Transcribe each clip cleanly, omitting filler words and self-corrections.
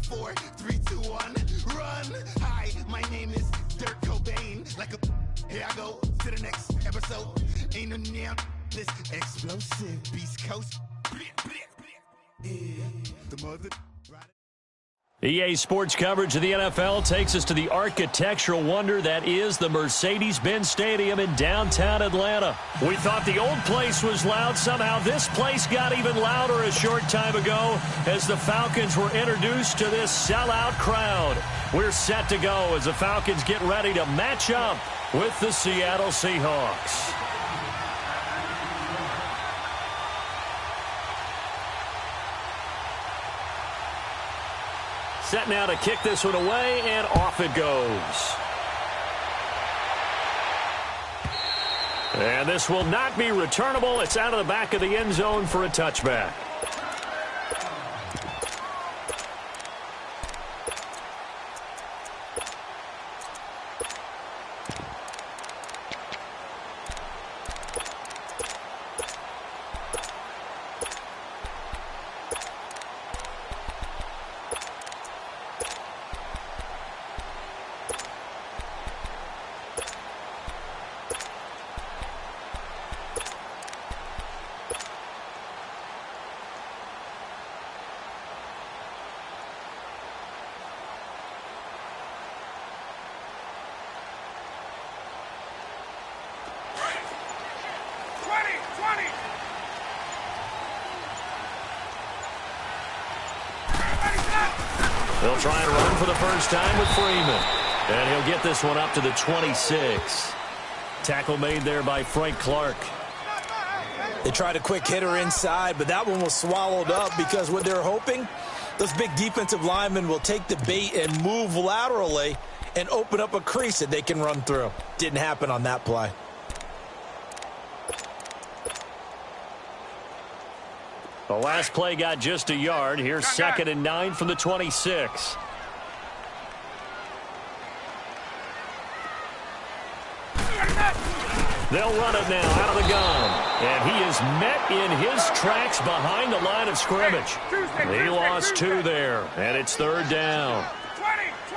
4, 3, 2, 1, run. Hi, my name is Dirk Cobain. Like a here I go to the next episode. Ain't no damn this explosive Beast Coast. Yeah, the mother. EA Sports coverage of the NFL takes us to the architectural wonder that is the Mercedes-Benz Stadium in downtown Atlanta. We thought the old place was loud. Somehow this place got even louder a short time ago as the Falcons were introduced to this sellout crowd. We're set to go as the Falcons get ready to match up with the Seattle Seahawks. Set now to kick this one away, and off it goes. And this will not be returnable. It's out of the back of the end zone for a touchback. They'll try and run for the first time with Freeman. And he'll get this one up to the 26. Tackle made there by Frank Clark. They tried a quick hitter inside, but that one was swallowed up because what they're hoping, those big defensive linemen will take the bait and move laterally and open up a crease that they can run through. Didn't happen on that play. The last play got just a yard. Here's 2nd and 9 from the 26. They'll run it now out of the gun. And he is met in his tracks behind the line of scrimmage. He lost 2 there, and it's 3rd down.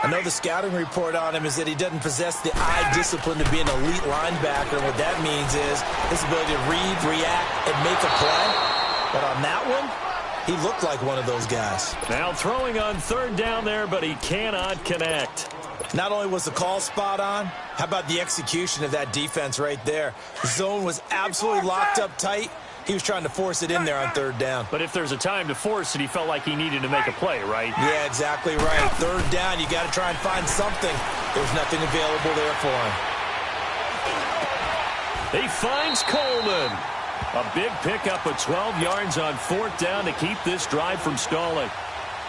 I know the scouting report on him is that he doesn't possess the eye discipline to be an elite linebacker. What that means is his ability to read, react, and make a play. But on that one, he looked like one of those guys. Now throwing on 3rd down there, but he cannot connect. Not only was the call spot on, how about the execution of that defense right there? The zone was absolutely locked up tight. He was trying to force it in there on 3rd down. But if there's a time to force it, he felt like he needed to make a play, right? Yeah, exactly right. 3rd down, you got to try and find something. There's nothing available there for him. He finds Coleman. A big pickup of 12 yards on 4th down to keep this drive from stalling.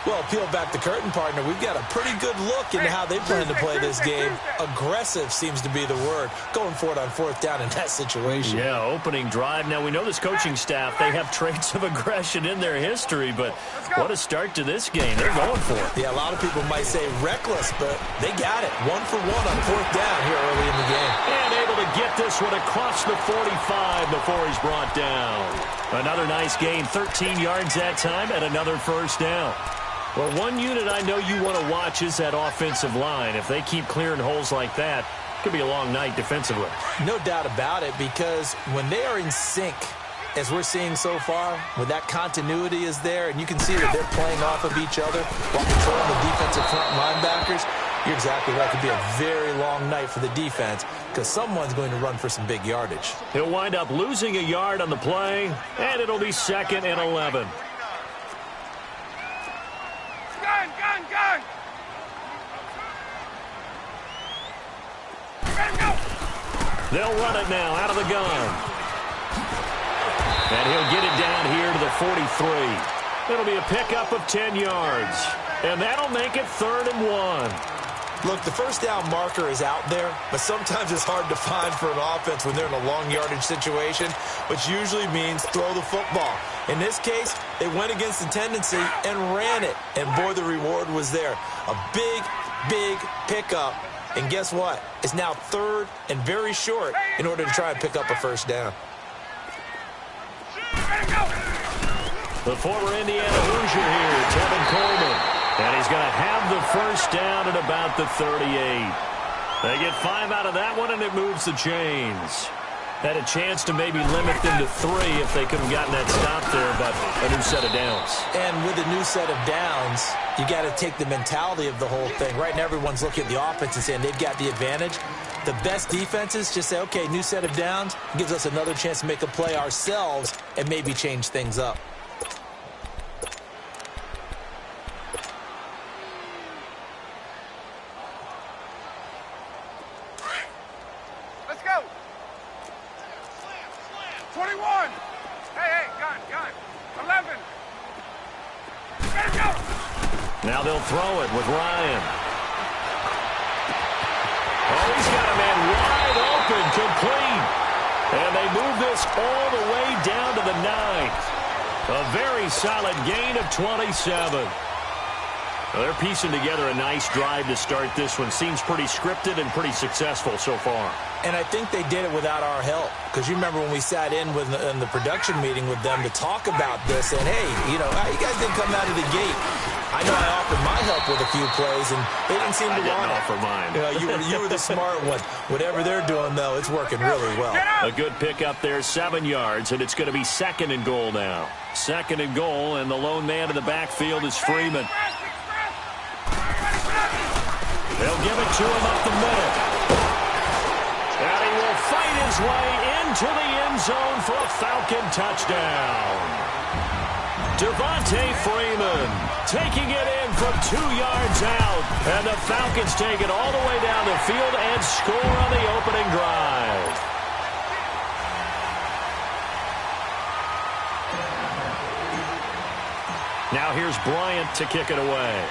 Well, peel back the curtain, partner. We've got a pretty good look into how they plan to play this game. Aggressive seems to be the word. Going for it on 4th down in that situation. Yeah, opening drive. Now, we know this coaching staff, they have traits of aggression in their history, but what a start to this game. They're going for it. Yeah, a lot of people might say reckless, but they got it. 1 for 1 on 4th down here early in the game. And able to get this one across the 45 before he's brought down. Another nice gain, 13 yards that time, and another 1st down. Well, one unit I know you want to watch is that offensive line. If they keep clearing holes like that, it could be a long night defensively. No doubt about it, because when they are in sync, as we're seeing so far, when that continuity is there, and you can see that they're playing off of each other while controlling the defensive front linebackers, you're exactly right. It could be a very long night for the defense because someone's going to run for some big yardage. He'll wind up losing a yard on the play, and it'll be 2nd and 11. Gun! They'll run it now out of the gun. And he'll get it down here to the 43. It'll be a pickup of 10 yards. And that'll make it 3rd and 1. Look, the 1st down marker is out there, but sometimes it's hard to find for an offense when they're in a long yardage situation, which usually means throw the football. In this case, they went against the tendency and ran it. And, boy, the reward was there. A big pickup. And guess what? It's now 3rd and very short in order to try and pick up a 1st down. The former Indiana Hoosier here, Tevin Coleman. And he's going to first down at about the 38. They get 5 out of that one, and it moves the chains. Had a chance to maybe limit them to 3 if they could have gotten that stop there, but a new set of downs. And with a new set of downs, you got to take the mentality of the whole thing. Right now, everyone's looking at the offense and saying they've got the advantage. The best defenses just say, okay, new set of downs, gives us another chance to make a play ourselves and maybe change things up. Let's go. 21. Hey, gun. 11. Let him go. Now they'll throw it with Ryan. Oh, he's got a man wide open, complete. And they move this all the way down to the 9th. A very solid gain of 27. Well, they're piecing together a nice drive to start this one. Seems pretty scripted and pretty successful so far. And I think they did it without our help. Because you remember when we sat in the production meeting with them to talk about this, and hey, you guys didn't come out of the gate. I know I offered my help with a few plays, and they didn't seem to want it. I didn't offer mine. You were the smart one. Whatever they're doing, though, it's working really well. A good pick up there, 7 yards, and it's going to be 2nd and goal now. 2nd and goal, and the lone man in the backfield is Freeman. They'll give it to him up the middle. And he will fight his way into the end zone for a Falcon touchdown. Devontae Freeman taking it in from 2 yards out. And the Falcons take it all the way down the field and score on the opening drive. Now here's Bryant to kick it away.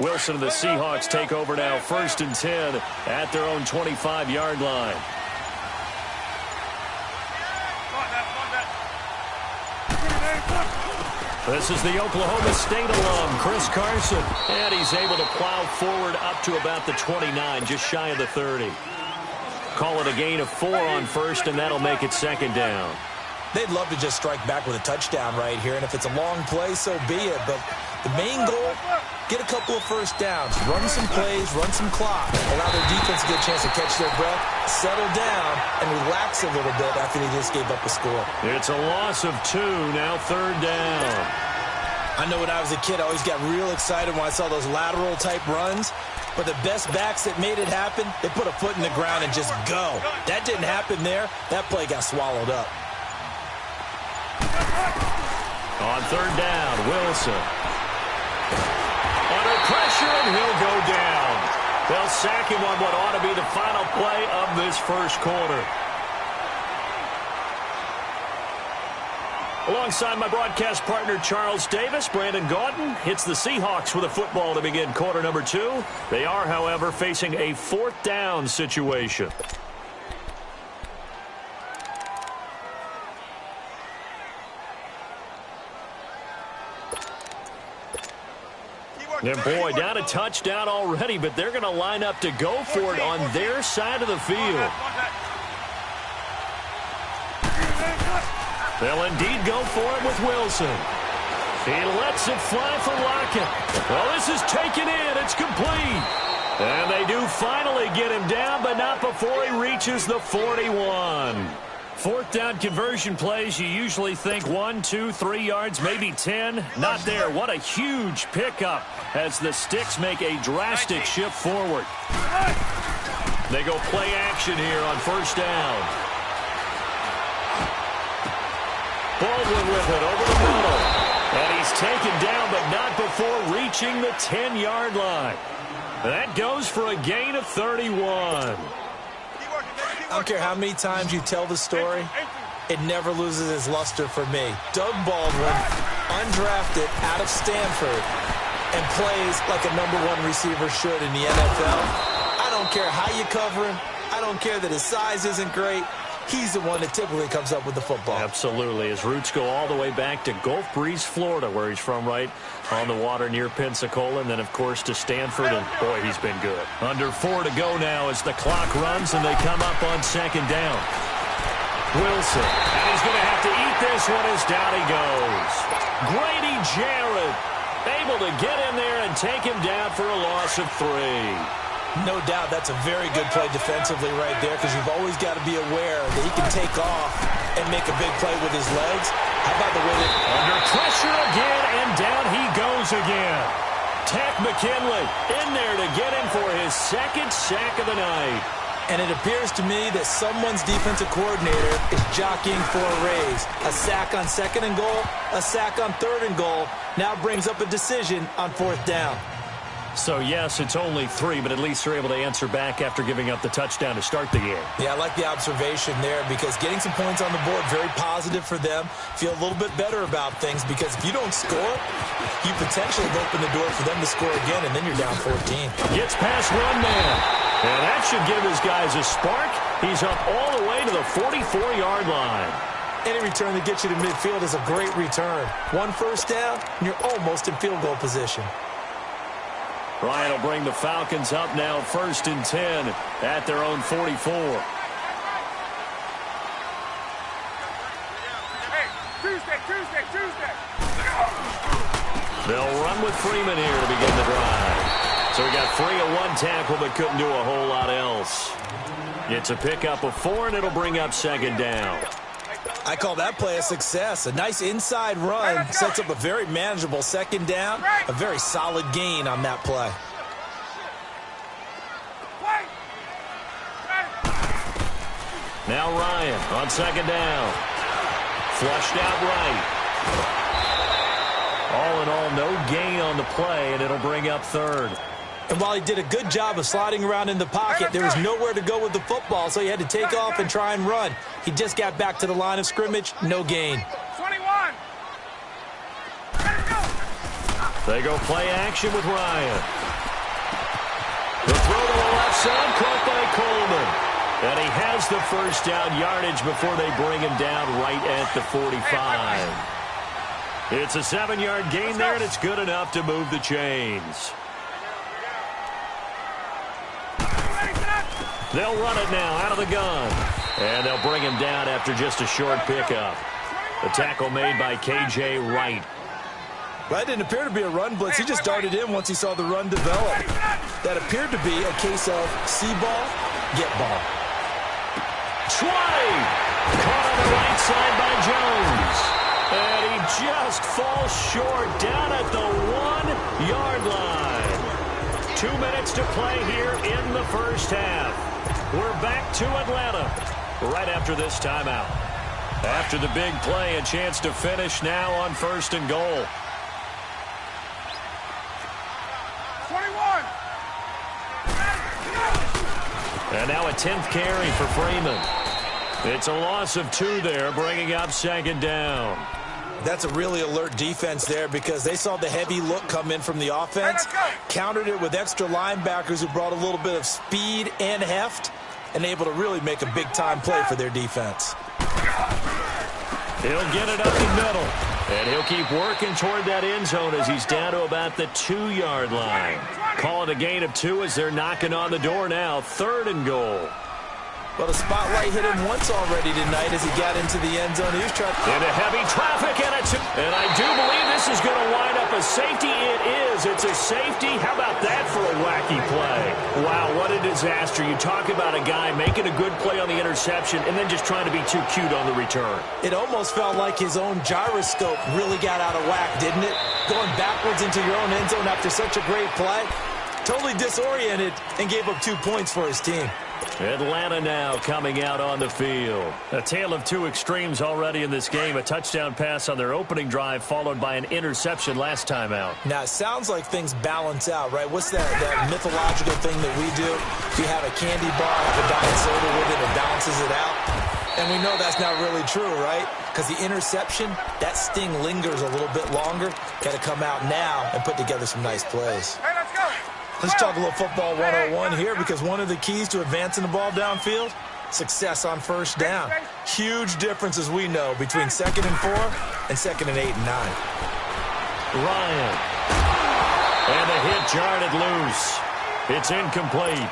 Wilson and the Seahawks take over now, 1st and 10 at their own 25-yard line. This is the Oklahoma State alum, Chris Carson, and he's able to plow forward up to about the 29, just shy of the 30. Call it a gain of 4 on 1st, and that'll make it 2nd down. They'd love to just strike back with a touchdown right here, and if it's a long play, so be it. But the main goal, get a couple of first downs, run some plays, run some clock, allow their defense to get a chance to catch their breath, settle down, and relax a little bit after they just gave up a score. It's a loss of 2, now 3rd down. I know when I was a kid, I always got real excited when I saw those lateral-type runs. But the best backs that made it happen, they put a foot in the ground and just go. That didn't happen there. That play got swallowed up. On 3rd down, Wilson. Under pressure, and he'll go down. They'll sack him on what ought to be the final play of this first quarter. Alongside my broadcast partner, Charles Davis, Brandon Gaudin hits the Seahawks with a football to begin quarter number 2. They are, however, facing a 4th down situation. And boy, down a touchdown already, but they're going to line up to go for it on their side of the field. They'll indeed go for it with Wilson. He lets it fly for Lockett. Well, this is taken in. It's complete. And they do finally get him down, but not before he reaches the 41. 4th down conversion plays, you usually think 1, 2, 3 yards, maybe 10. Not there. What a huge pickup as the Sticks make a drastic shift forward. They go play action here on 1st down. Baldwin with it over the middle. And he's taken down, but not before before reaching the 10-yard line. That goes for a gain of 31. I don't care how many times you tell the story, it never loses its luster for me. Doug Baldwin, undrafted out of Stanford, and plays like a #1 receiver should in the NFL. I don't care how you cover him. I don't care that his size isn't great. He's the one that typically comes up with the football. Absolutely. His roots go all the way back to Gulf Breeze, Florida, where he's from, right on the water near Pensacola, and then, of course, to Stanford, and, boy, he's been good. Under 4 to go now as the clock runs, and they come up on 2nd down. Wilson, and he's going to have to eat this one as down he goes. Grady Jarrett able to get in there and take him down for a loss of 3. No doubt that's a very good play defensively right there, because you've always got to be aware that he can take off and make a big play with his legs. How about the way that... Under pressure again, and down he goes again. Tech McKinley in there to get him for his 2nd sack of the night. And it appears to me that someone's defensive coordinator is jockeying for a raise. A sack on 2nd and goal, a sack on 3rd and goal, now brings up a decision on 4th down. So, yes, it's only 3, but at least they're able to answer back after giving up the touchdown to start the game. Yeah, I like the observation there, because getting some points on the board, very positive for them. Feel a little bit better about things, because if you don't score, you potentially have opened the door for them to score again, and then you're down 14. Gets past one man, and that should give his guys a spark. He's up all the way to the 44-yard line. Any return that gets you to midfield is a great return. 1 first down, and you're almost in field goal position. Ryan will bring the Falcons up now 1st and 10 at their own 44. Hey, Tuesday. They'll run with Freeman here to begin the drive. So he got free of 1 tackle but couldn't do a whole lot else. It's a pickup of 4, and it'll bring up 2nd down. I call that play a success. A nice inside run sets up a very manageable 2nd down. A very solid gain on that play. Now Ryan on 2nd down. Flushed out right. All in all, no gain on the play, and it'll bring up 3rd. And while he did a good job of sliding around in the pocket, there was nowhere to go with the football, so he had to take off and try and run. He just got back to the line of scrimmage, no gain. 21. They go play action with Ryan. The throw to the left side, caught by Coleman. And he has the 1st down yardage before they bring him down right at the 45. It's a 7-yard gain there, and it's good enough to move the chains. They'll run it now out of the gun. And they'll bring him down after just a short pickup. The tackle made by K.J. Wright. That didn't appear to be a run blitz. He just darted in once he saw the run develop. That appeared to be a case of see ball, get ball. Try! Caught on the right side by Jones. And he just falls short down at the 1-yard line. 2 minutes to play here in the 1st half. We're back to Atlanta right after this timeout. After the big play, a chance to finish now on 1st and goal. 21. And now a 10th carry for Freeman. It's a loss of 2 there, bringing up 2nd down. That's a really alert defense there, because they saw the heavy look come in from the offense, countered it with extra linebackers who brought a little bit of speed and heft, and able to really make a big-time play for their defense. He'll get it up the middle, and he'll keep working toward that end zone as he's down to about the 2-yard line. Calling a gain of 2 as they're knocking on the door now. 3rd and goal. Well, the spotlight hit him once already tonight as he got into the end zone. He was trying into heavy traffic, and I do believe this is going to wind up a safety. It is. It's a safety. How about that for a wacky play? Wow, what a disaster. You talk about a guy making a good play on the interception and then just trying to be too cute on the return. It almost felt like his own gyroscope really got out of whack, didn't it? Going backwards into your own end zone after such a great play. Totally disoriented and gave up 2 points for his team. Atlanta now coming out on the field. A tale of two extremes already in this game. A touchdown pass on their opening drive followed by an interception last time out. Now, it sounds like things balance out, right? What's that mythological thing that we do? You have a candy bar, have a diet soda with it, and balances it out. And we know that's not really true, right? Because the interception, that sting lingers a little bit longer. Got to come out now and put together some nice plays. Hey, let's go. Let's talk a little football 101 here, because one of the keys to advancing the ball downfield, success on first down. Huge difference, as we know, between 2nd and 4 and 2nd and 8 and 9. Ryan. And the hit jarred it loose. It's incomplete.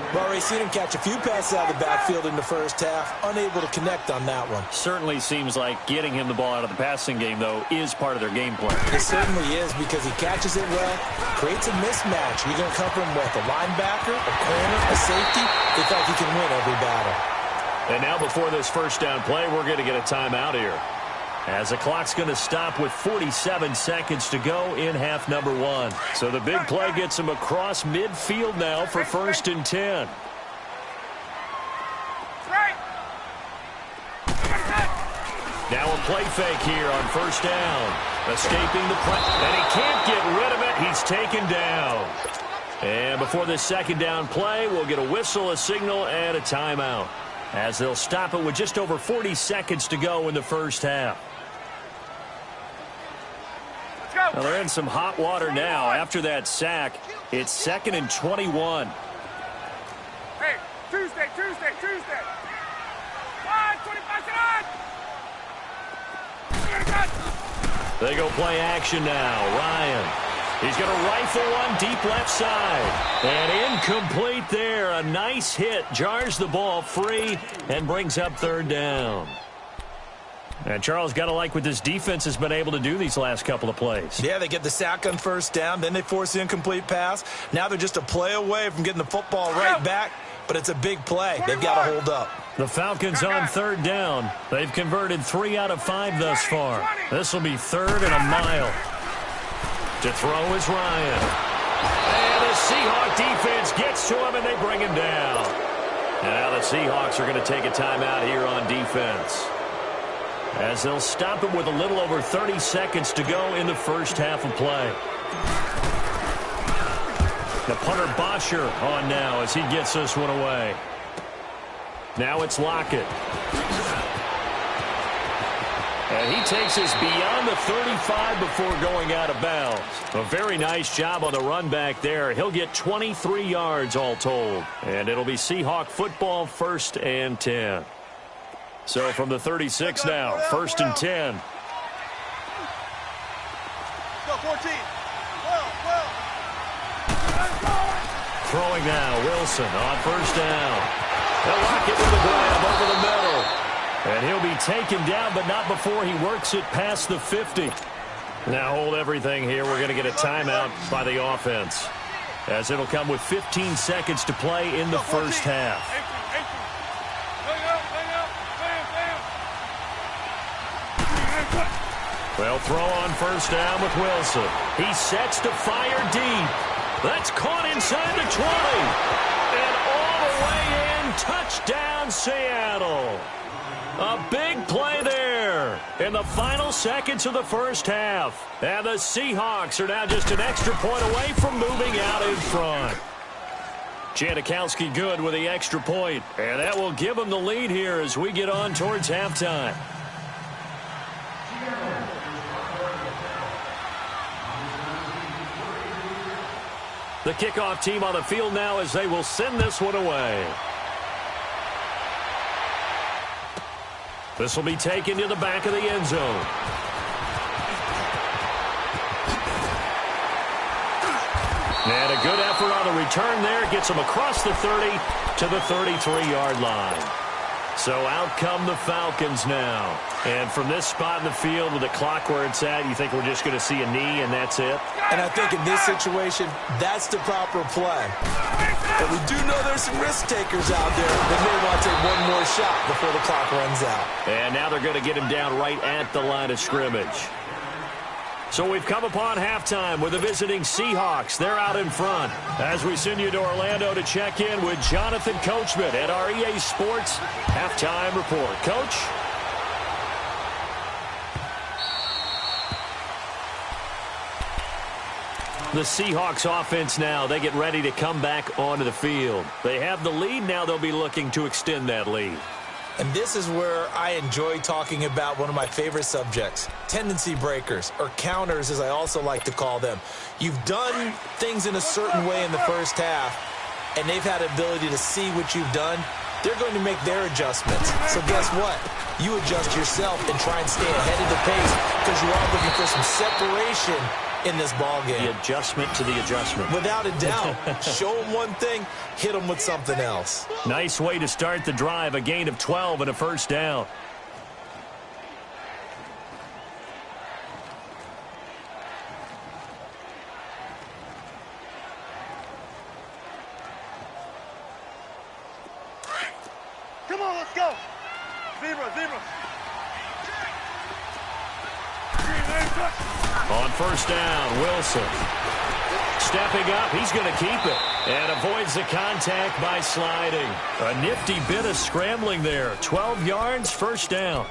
We've already seen him catch a few passes out of the backfield in the first half, unable to connect on that one. Certainly seems like getting him the ball out of the passing game, though, is part of their game plan. It certainly is, because he catches it well, creates a mismatch. You're going to cover him with a linebacker, a corner, a safety. They thought he can win every battle. And now before this first down play, we're going to get a timeout here, as the clock's going to stop with 47 seconds to go in half number 1. So the big play gets him across midfield now for 1st and 10. Now a play fake here on first down. Escaping the press, and he can't get rid of it. He's taken down. And before this second down play, we'll get a whistle, a signal, and a timeout, as they'll stop it with just over 40 seconds to go in the first half. Well, they're in some hot water now. After that sack, it's 2nd and 21. Hey, Tuesday. 25 seconds. They go play action now. Ryan. He's going to rifle one deep left side. And incomplete there. A nice hit. Jars the ball free and brings up 3rd down. And Charles, got to like what this defense has been able to do these last couple of plays. Yeah, they get the sack on first down, then they force the incomplete pass. Now they're just a play away from getting the football right back, but it's a big play. They've got to hold up. The Falcons on 3rd down. They've converted 3 out of 5 thus far. This will be 3rd and a mile. To throw is Ryan. And the Seahawk defense gets to him, and they bring him down. And now the Seahawks are going to take a timeout here on defense, as they'll stop it with a little over 30 seconds to go in the first half of play. The punter Bosher on now as he gets this one away. Now it's Lockett. And he takes us beyond the 35 before going out of bounds. A very nice job on the run back there. He'll get 23 yards all told. And it'll be Seahawk football, 1st and 10. So from the 36 now, 1st and 10. Go, 14. Throwing now, Wilson on first down. They'll lock it with a grab over the middle. And he'll be taken down, but not before he works it past the 50. Now hold everything here. We're going to get a timeout by the offense, as it'll come with 15 seconds to play in the first half. They'll throw on first down with Wilson. He sets to fire deep. That's caught inside the 20. And all the way in, touchdown Seattle. A big play there in the final seconds of the first half. And the Seahawks are now just an extra point away from moving out in front. Janikowski good with the extra point. And that will give them the lead here as we get on towards halftime. The kickoff team on the field now as they will send this one away. This will be taken to the back of the end zone. And a good effort on the return there. Gets them across the 30 to the 33-yard line. So out come the Falcons now. And from this spot in the field with the clock where it's at, you think we're just going to see a knee and that's it? And I think in this situation, that's the proper play. But we do know there's some risk takers out there that may want to take one more shot before the clock runs out. And now they're going to get him down right at the line of scrimmage. So we've come upon halftime with the visiting Seahawks. They're out in front. As we send you to Orlando to check in with Jonathan Coachman at our EA Sports Halftime Report. Coach? The Seahawks offense now, they get ready to come back onto the field. They have the lead. Now they'll be looking to extend that lead. And this is where I enjoy talking about one of my favorite subjects, tendency breakers, or counters as I also like to call them. You've done things in a certain way in the first half, and they've had the ability to see what you've done. They're going to make their adjustments. So guess what? You adjust yourself and try and stay ahead of the pace because you are looking for some separation in this ball game. The adjustment to the adjustment. Without a doubt. Show them one thing, hit them with something else. Nice way to start the drive, a gain of 12 and a first down. Come on, let's go. Zebra, zebra. On first down, Wilson. Stepping up, he's going to keep it. And avoids the contact by sliding. A nifty bit of scrambling there. 12 yards, first down.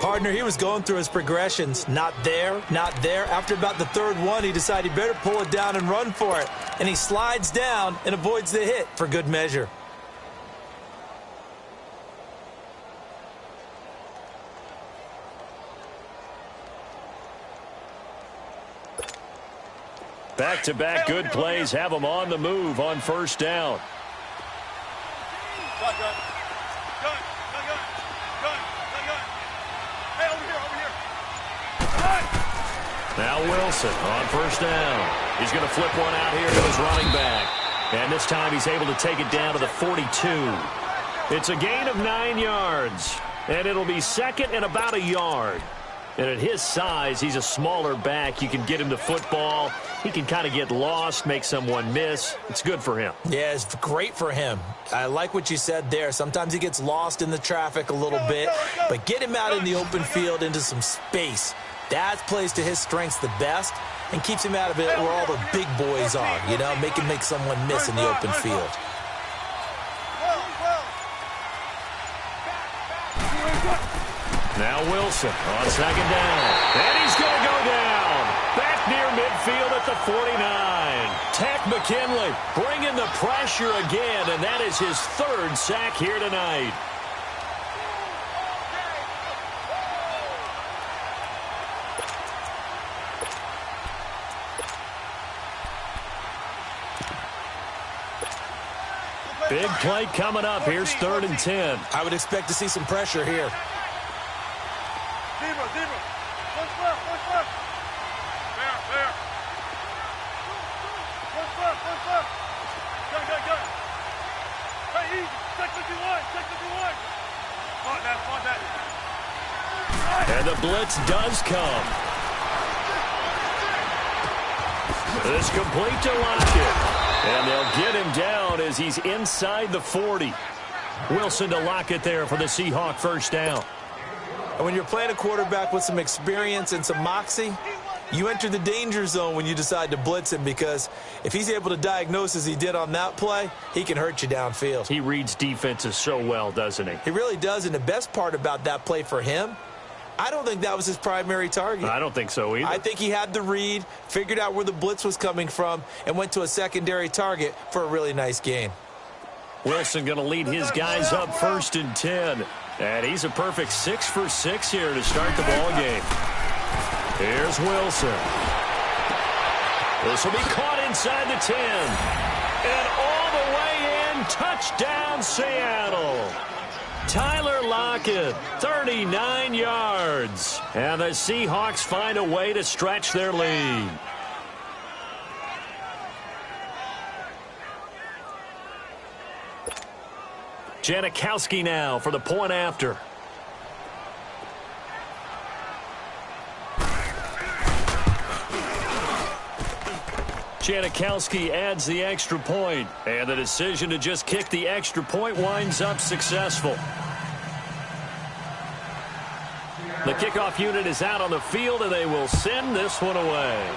Partner, he was going through his progressions. Not there, not there. After about the third one, he decided he better pull it down and run for it. And he slides down and avoids the hit for good measure. Back-to-back good plays have them on the move on first down. Gun. Hey, over here. Now Wilson on first down. He's going to flip one out here to his running back. And this time he's able to take it down to the 42. It's a gain of 9 yards. And it'll be second and about a yard. And at his size, he's a smaller back. You can get him to football. He can kind of get lost, make someone miss. It's good for him. Yeah, it's great for him. I like what you said there. Sometimes he gets lost in the traffic a little bit, but get him out in the open field into some space. That plays to his strengths the best and keeps him out of it where all the big boys are, you know, make someone miss in the open field. Now Wilson on second down. And he's going to go down. Back near midfield at the 49. Tech McKinley bringing the pressure again, and that is his third sack here tonight. Big play coming up. Here's 3rd and 10. I would expect to see some pressure here. Zebra. One left. There. One left. Gun. Hey, easy. Check 51. On that. And the blitz does come. It's complete to Lockett. And they'll get him down as he's inside the 40. Wilson to Lockett there for the Seahawk first down. And when you're playing a quarterback with some experience and some moxie, you enter the danger zone when you decide to blitz him, because if he's able to diagnose as he did on that play, he can hurt you downfield. He reads defenses so well, doesn't he? He really does, and the best part about that play for him, I don't think that was his primary target. I don't think so either. I think he had the read, figured out where the blitz was coming from, and went to a secondary target for a really nice gain. Wilson going to lead his guys up 1st and 10. And he's a perfect 6 for 6 here to start the ball game. Here's Wilson. This will be caught inside the 10. And all the way in, touchdown Seattle. Tyler Lockett, 39 yards. And the Seahawks find a way to stretch their lead. Janikowski now for the point after. Janikowski adds the extra point, and the decision to just kick the extra point winds up successful. The kickoff unit is out on the field, and they will send this one away.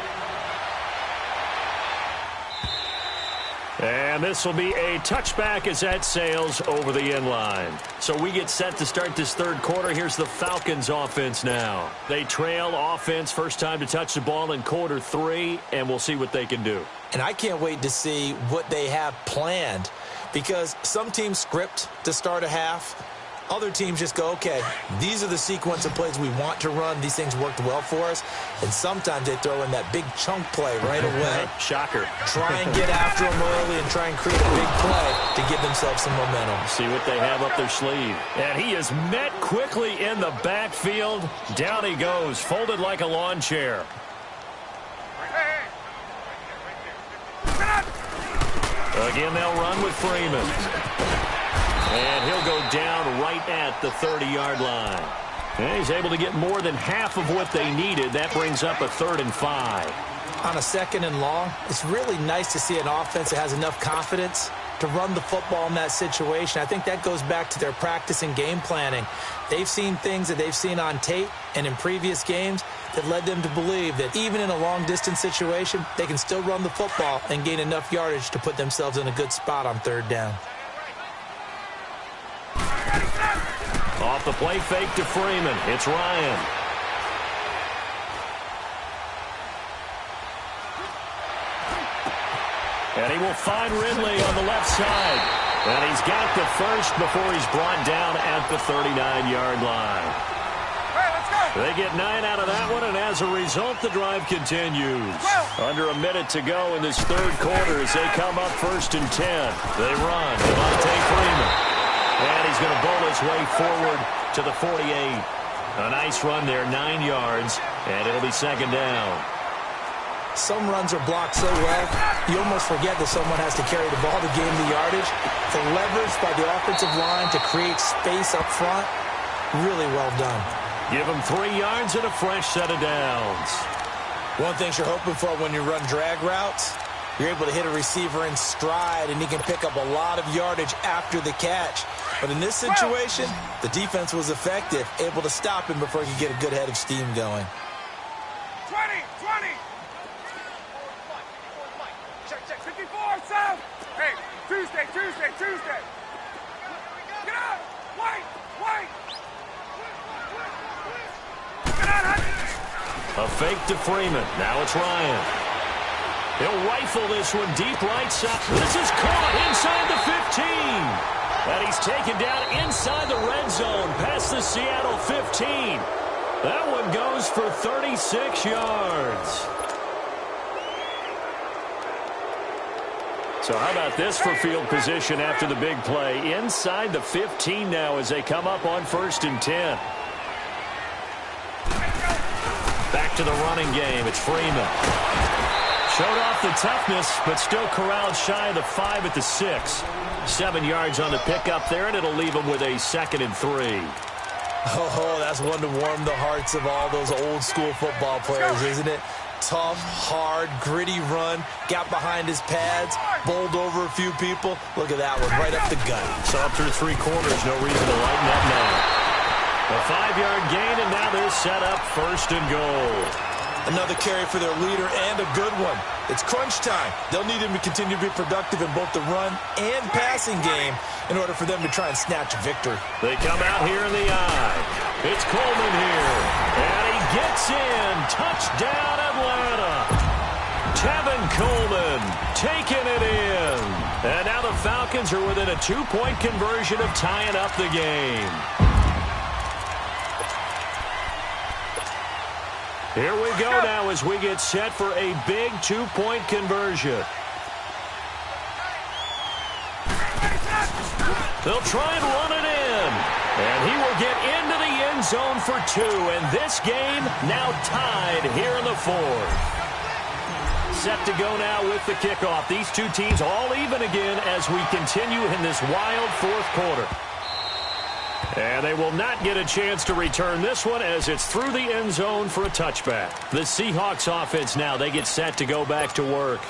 And this will be a touchback as that sails over the end line. So we get set to start this third quarter. Here's the Falcons offense now. They trail offense, first time to touch the ball in quarter 3, and we'll see what they can do. And I can't wait to see what they have planned, because some teams script to start a half. Other teams just go, okay, these are the sequence of plays we want to run. These things worked well for us. And sometimes they throw in that big chunk play right away. Shocker. Try and get after them early and try and create a big play to give themselves some momentum. See what they have up their sleeve. And he is met quickly in the backfield. Down he goes, folded like a lawn chair. Again, they'll run with Freeman. And he'll go down right at the 30-yard line. And he's able to get more than half of what they needed. That brings up a 3rd and 5. On a 2nd and long, it's really nice to see an offense that has enough confidence to run the football in that situation. I think that goes back to their practice and game planning. They've seen things that they've seen on tape and in previous games that led them to believe that even in a long-distance situation, they can still run the football and gain enough yardage to put themselves in a good spot on 3rd down. Off the play fake to Freeman. It's Ryan. And he will find Ridley on the left side. And he's got the first before he's brought down at the 39-yard line. They get 9 out of that one, and as a result, the drive continues. Under a minute to go in this third quarter as they come up 1st and 10. They run. Devontae Freeman. And he's going to bowl his way forward to the 48. A nice run there, 9 yards, and it'll be 2nd down. Some runs are blocked so well, you almost forget that someone has to carry the ball to gain the yardage. The leverage by the offensive line to create space up front, really well done. Give him 3 yards and a fresh set of downs. One thing you're hoping for when you run drag routes, you're able to hit a receiver in stride, and he can pick up a lot of yardage after the catch. But in this situation, the defense was effective, able to stop him before he could get a good head of steam going. 20! Check, 54, south! Hey, Tuesday! Get out! White! Get out, honey! A fake to Freeman. Now it's Ryan. He'll rifle this one deep right side. This is caught inside the 15. And he's taken down inside the red zone past the Seattle 15. That one goes for 36 yards. So how about this for field position after the big play? Inside the 15 now as they come up on 1st and 10. Back to the running game. It's Freeman. Showed off the toughness, but still corralled shy of the 5 at the 6. 7 yards on the pickup there, and it'll leave him with a 2nd and 3. Oh, that's one to warm the hearts of all those old-school football players, isn't it? Tough, hard, gritty run, got behind his pads, bowled over a few people. Look at that one, right up the gut. So up through 3 quarters, no reason to lighten up now. A 5-yard gain, and now they're set up 1st and goal. Another carry for their leader, and a good one. It's crunch time. They'll need him to continue to be productive in both the run and passing game in order for them to try and snatch a victory. They come out here in the eye. It's Coleman here. And he gets in. Touchdown, Atlanta. Tevin Coleman taking it in. And now the Falcons are within a 2-point conversion of tying up the game. Here we go now as we get set for a big 2-point conversion. They'll try and run it in. And he will get into the end zone for 2. And this game now tied here in the 4th. Set to go now with the kickoff. These two teams all even again as we continue in this wild 4th quarter. And they will not get a chance to return this one as it's through the end zone for a touchback. The Seahawks offense now, they get set to go back to work.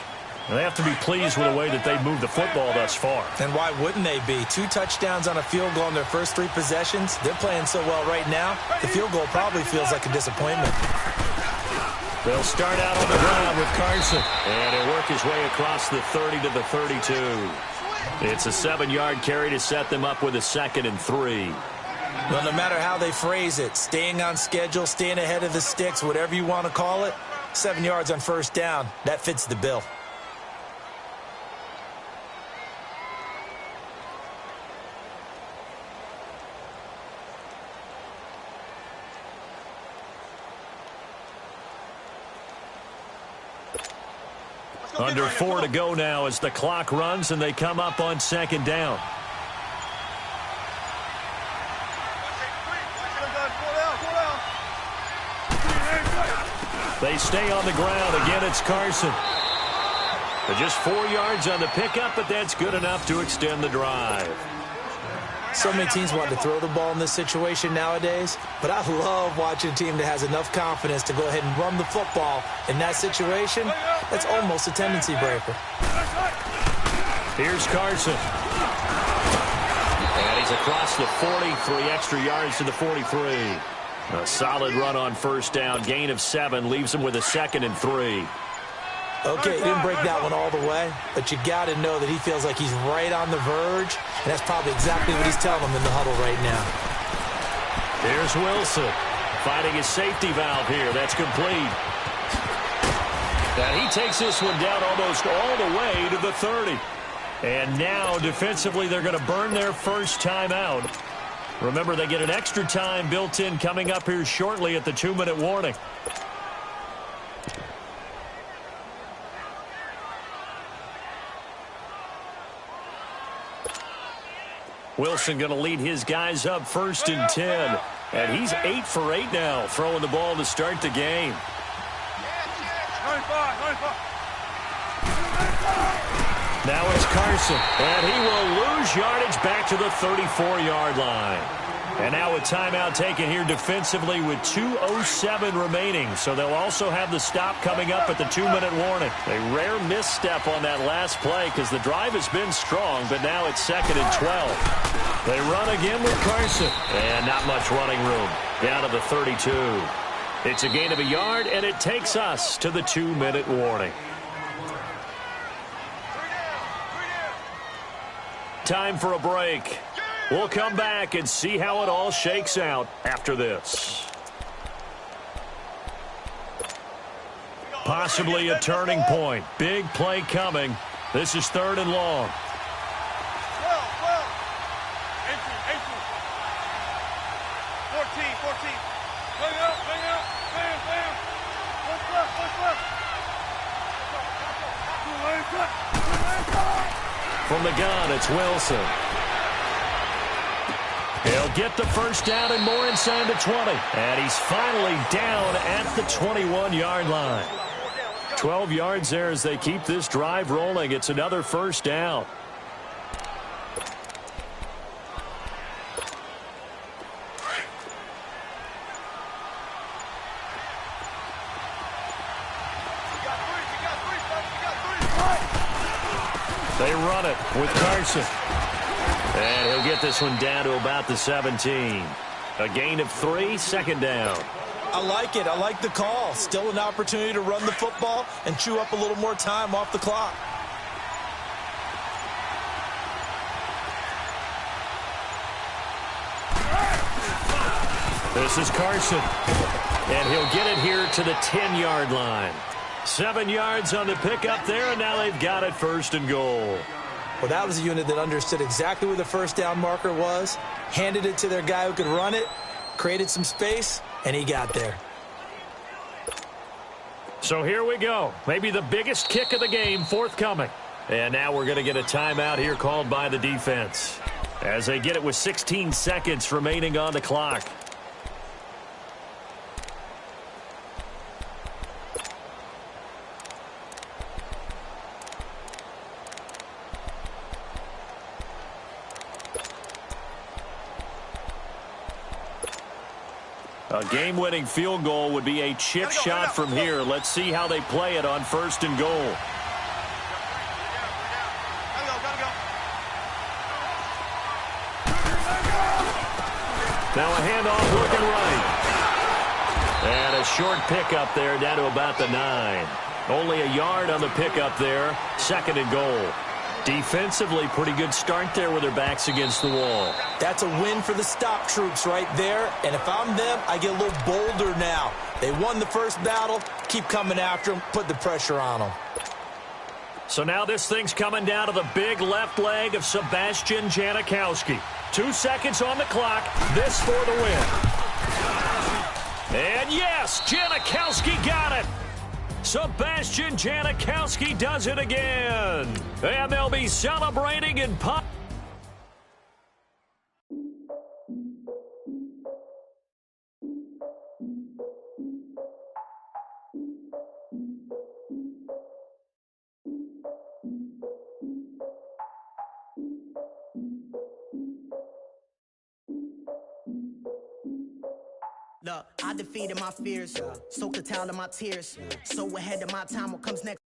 They have to be pleased with the way that they've moved the football thus far. And why wouldn't they be? 2 touchdowns on a field goal in their first 3 possessions. They're playing so well right now, the field goal probably feels like a disappointment. They'll start out on the ground with Carson. And he'll work his way across the 30 to the 32. It's a 7-yard carry to set them up with a 2nd and 3. Well, no matter how they phrase it, staying on schedule, staying ahead of the sticks, whatever you want to call it, 7 yards on first down, that fits the bill. Under 4 to go now as the clock runs and they come up on 2nd down. They stay on the ground. Again, it's Carson. But just 4 yards on the pickup, but that's good enough to extend the drive. So many teams want to throw the ball in this situation nowadays, but I love watching a team that has enough confidence to go ahead and run the football. In that situation, that's almost a tendency breaker. Here's Carson. And he's across the 40, 3 extra yards to the 43. A solid run on first down, gain of 7, leaves him with a 2nd and 3. Okay, he didn't break that one all the way, but you got to know that he feels like he's right on the verge, and that's probably exactly what he's telling them in the huddle right now. Here's Wilson, finding his safety valve here. That's complete. And he takes this one down almost all the way to the 30. And now, defensively, they're going to burn their first time out. Remember, they get an extra time built in coming up here shortly at the 2-minute warning. Wilson going to lead his guys up 1st and 10. And he's 8 for 8 now, throwing the ball to start the game. Now it's Carson, and he will lose yardage back to the 34-yard line. And now a timeout taken here defensively with 2:07 remaining. So they'll also have the stop coming up at the 2-minute warning. A rare misstep on that last play because the drive has been strong, but now it's 2nd and 12. They run again with Carson. And not much running room. Down to the 32. It's a gain of a yard, and it takes us to the 2-minute warning. Time for a break. We'll come back and see how it all shakes out after this. Possibly a turning point. Big play coming. This is 3rd and long. From the gun, it's Wilson. He'll get the first down and more inside the 20. And he's finally down at the 21-yard line. 12 yards there as they keep this drive rolling. It's another first down. They run it with Carson. And he'll get this one down to about the 17. A gain of 3, 2nd down. I like it. I like the call. Still an opportunity to run the football and chew up a little more time off the clock. This is Carson. And he'll get it here to the 10-yard line. 7 yards on the pickup there, and now they've got it 1st and goal. Well, that was a unit that understood exactly where the first down marker was, handed it to their guy who could run it, created some space, and he got there. So here we go. Maybe the biggest kick of the game forthcoming. And now we're going to get a timeout here called by the defense as they get it with 16 seconds remaining on the clock. A game-winning field goal would be a chip shot from here. Let's see how they play it on 1st and goal. Now a handoff looking right. And a short pickup there down to about the 9. Only a yard on the pickup there. 2nd and goal. Defensively, pretty good start there with their backs against the wall. That's a win for the stop troops right there. And if I'm them, I get a little bolder now. They won the first battle. Keep coming after them. Put the pressure on them. So now this thing's coming down to the big left leg of Sebastian Janikowski. 2 seconds on the clock. This for the win. And yes, Janikowski got it. Sebastian Janikowski does it again. And they'll be celebrating in pop. Look, I defeated my fears, soaked the towel in my tears. So ahead of my time, what comes next?